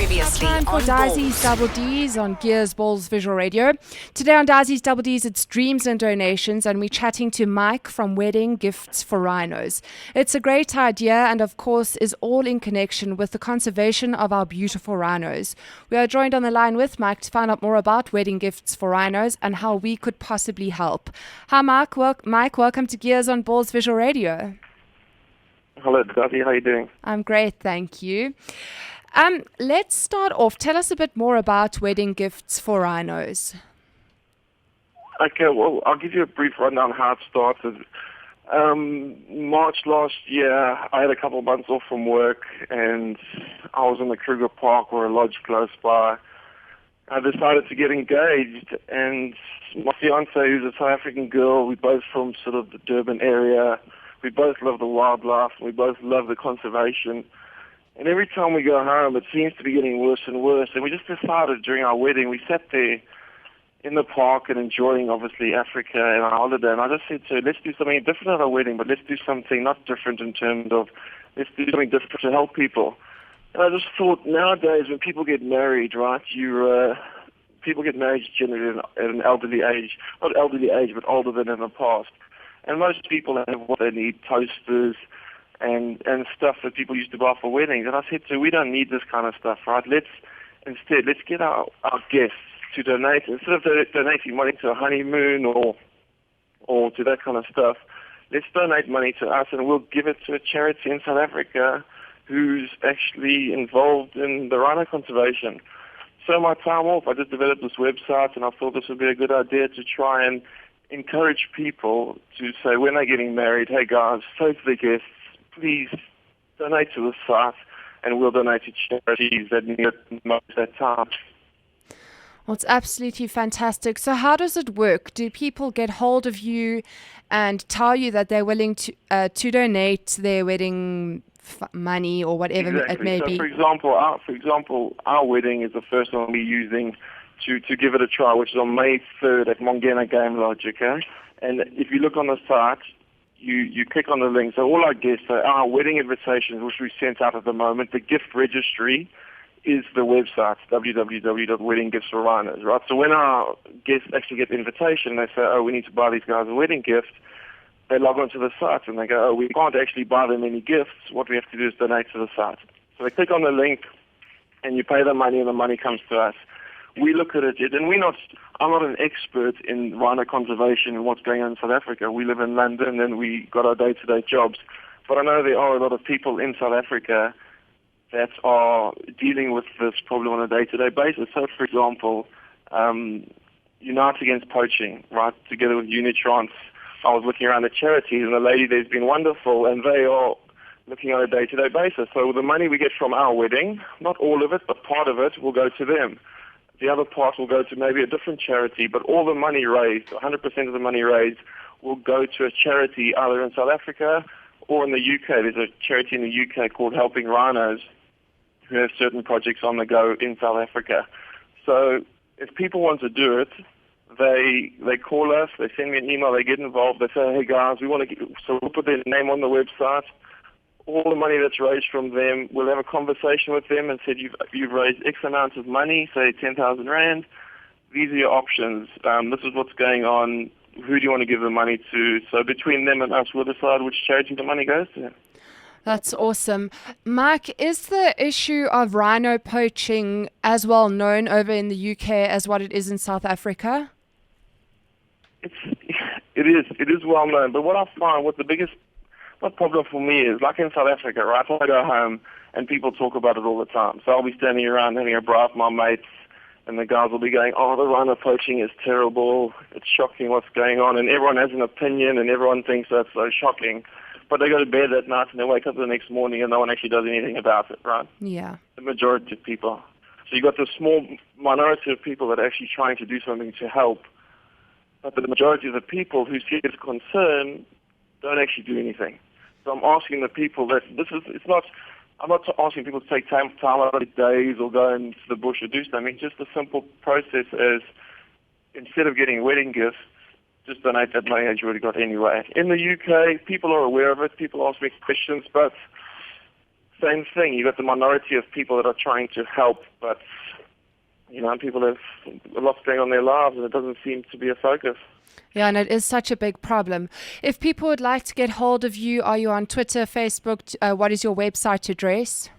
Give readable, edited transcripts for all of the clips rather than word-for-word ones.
Previously Time for on Disis Balls. Double Ds on Gears Balls Visual Radio. Today on Disis Double Ds, it's dreams and donations, and we're chatting to Mike from Wedding Gifts for Rhinos. It's a great idea, and of course, is all in connection with the conservation of our beautiful rhinos. We are joined on the line with Mike to find out more about Wedding Gifts for Rhinos and how we could possibly help. Hi, Mike. Mike, welcome to Gears on Balls Visual Radio. Hello, Dottie. How are you doing? I'm great, thank you. Let's start off. Tell us a bit more about Wedding Gifts for Rhinos. Okay, well, I'll give you a brief rundown how it started. March last year, I had a couple of months off from work, and I was in the Kruger Park or a lodge close by. I decided to get engaged, and my fiancée, who's a South African girl, we both from sort of the Durban area. We both love the wildlife, we both love the conservation. And every time we go home, it seems to be getting worse and worse. And we just decided during our wedding, we sat there in the park and enjoying, obviously, Africa and our holiday. And I just said to her, let's do something different at our wedding, but let's do something not different in terms of, let's do something different to help people. And I just thought, nowadays, when people get married, right, people get married generally at an elderly age. Not elderly age, but older than in the past. And most people have what they need, toasters, and stuff that people used to buy for weddings. And I said to her, we don't need this kind of stuff, right? Let's get our guests to donate, instead of donating money to a honeymoon or to that kind of stuff, let's donate money to us and we'll give it to a charity in South Africa who's actually involved in the rhino conservation. So my time off, I just developed this website and I thought this would be a good idea to try and encourage people to say when they're getting married, hey guys, say to the guests, please donate to the site and we'll donate to charities that need it most at that time. Well, it's absolutely fantastic. So how does it work? Do people get hold of you and tell you that they're willing to donate their wedding money or whatever it may be? For example, our wedding is the first one we're using to give it a try, which is on May 3rd at Mongena Game Lodge, okay? And if you look on the site, you click on the link. So all our guests, our wedding invitations, which we sent out at the moment, the gift registry is the website, www.weddinggiftsforrhinos, right? So when our guests actually get the invitation, they say, oh, we need to buy these guys a wedding gift, they log onto the site and they go, oh, we can't actually buy them any gifts. What we have to do is donate to the site. So they click on the link and you pay the money and the money comes to us. We look at it, and I'm not an expert in rhino conservation and what's going on in South Africa. We live in London and we got our day-to-day jobs. But I know there are a lot of people in South Africa that are dealing with this problem on a day-to-day basis. So, for example, Unite Against Poaching, right, together with Unitrans, I was looking around at charities, and the lady there's been wonderful, and they are looking on a day-to-day basis. So the money we get from our wedding, not all of it, but part of it, will go to them. The other part will go to maybe a different charity, but all the money raised, 100% of the money raised, will go to a charity either in South Africa or in the UK. There's a charity in the UK called Helping Rhinos who have certain projects on the go in South Africa. So if people want to do it, they call us, they send me an email, they get involved, they say, hey guys, we want to so we'll put their name on the website. All the money that's raised from them, we'll have a conversation with them and said, you've raised X amount of money, say 10,000 Rand. These are your options. This is what's going on. Who do you want to give the money to? So between them and us, we'll decide which charity the money goes to. That's awesome. Mike, is the issue of rhino poaching as well known over in the UK as what it is in South Africa? It is well known. But what I find, what problem for me is, like in South Africa, right, I go home and people talk about it all the time. So I'll be standing around having a braai with my mates and the guys will be going, oh, the rhino poaching is terrible. It's shocking what's going on. And everyone has an opinion and everyone thinks that's so shocking. But they go to bed that night and they wake up the next morning and no one actually does anything about it, right? Yeah. The majority of people. So you've got this small minority of people that are actually trying to do something to help. But the majority of the people who see it as concern don't actually do anything. So I'm asking the people that I'm not asking people to take time out of days or go into the bush or do something. Just a simple process is, instead of getting wedding gifts, just donate that money that you already got anyway. In the UK, people are aware of it. People ask me questions, but same thing. You've got the minority of people that are trying to help, but, people have a lot going on in their lives, and it doesn't seem to be a focus. Yeah, and it is such a big problem. If people would like to get hold of you, are you on Twitter, Facebook? What is your website address?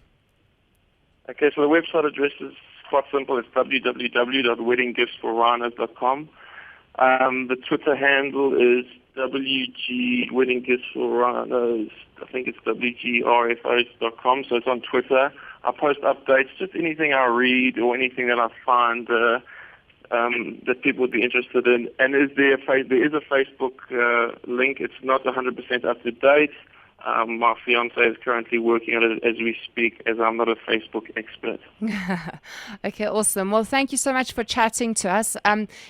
Okay, so the website address is quite simple. It's www.weddinggiftsforrhinos.com. The Twitter handle is WG Wedding Gifts for Rhinos. I think it's WGRFOs.com, so it's on Twitter. I post updates, just anything I read or anything that I find that people would be interested in. And there is a Facebook link. It's not 100% up to date. My fiance is currently working on it as we speak, as I'm not a Facebook expert. Okay, awesome. Well, thank you so much for chatting to us.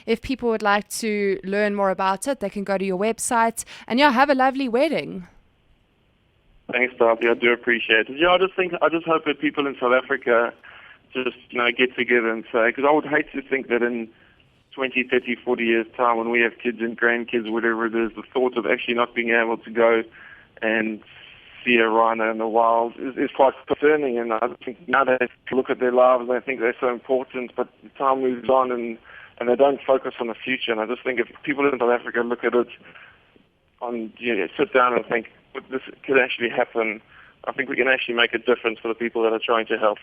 If people would like to learn more about it, they can go to your website. And have a lovely wedding. Thanks, Darby. I do appreciate it. I just hope that people in South Africa just, get together and say, because I would hate to think that in 20, 30, 40 years' time, when we have kids and grandkids, whatever it is, the thought of actually not being able to go and see a rhino in the wild is quite concerning. And I think now they look at their lives and they think they're so important, but time moves on and they don't focus on the future. And I just think if people in South Africa look at it, sit down and think, this could actually happen, I think we can actually make a difference for the people that are trying to help.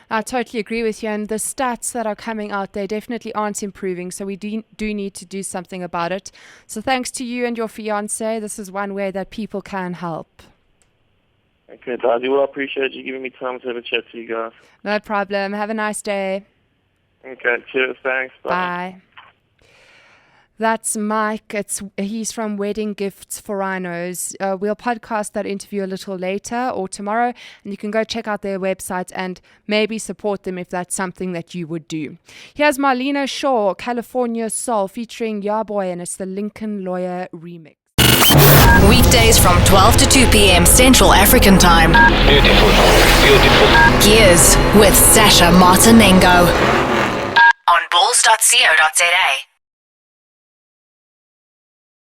I totally agree with you. And the stats that are coming out, they definitely aren't improving. So we do need to do something about it. So thanks to you and your fiance. This is one way that people can help. Okay, Darcy. Well, I appreciate you giving me time to have a chat to you guys. No problem. Have a nice day. Okay, cheers. Thanks. Bye. Bye. That's Mike. He's from Wedding Gifts for Rhinos. We'll podcast that interview a little later or tomorrow, and you can go check out their website and maybe support them if that's something that you would do. Here's Marlena Shaw, California Soul, featuring Yaboy, and it's the Lincoln Lawyer remix. Weekdays from 12 to 2 p.m. Central African Time. Beautiful. Gears with Sasha Martinengo on bulls.co.za.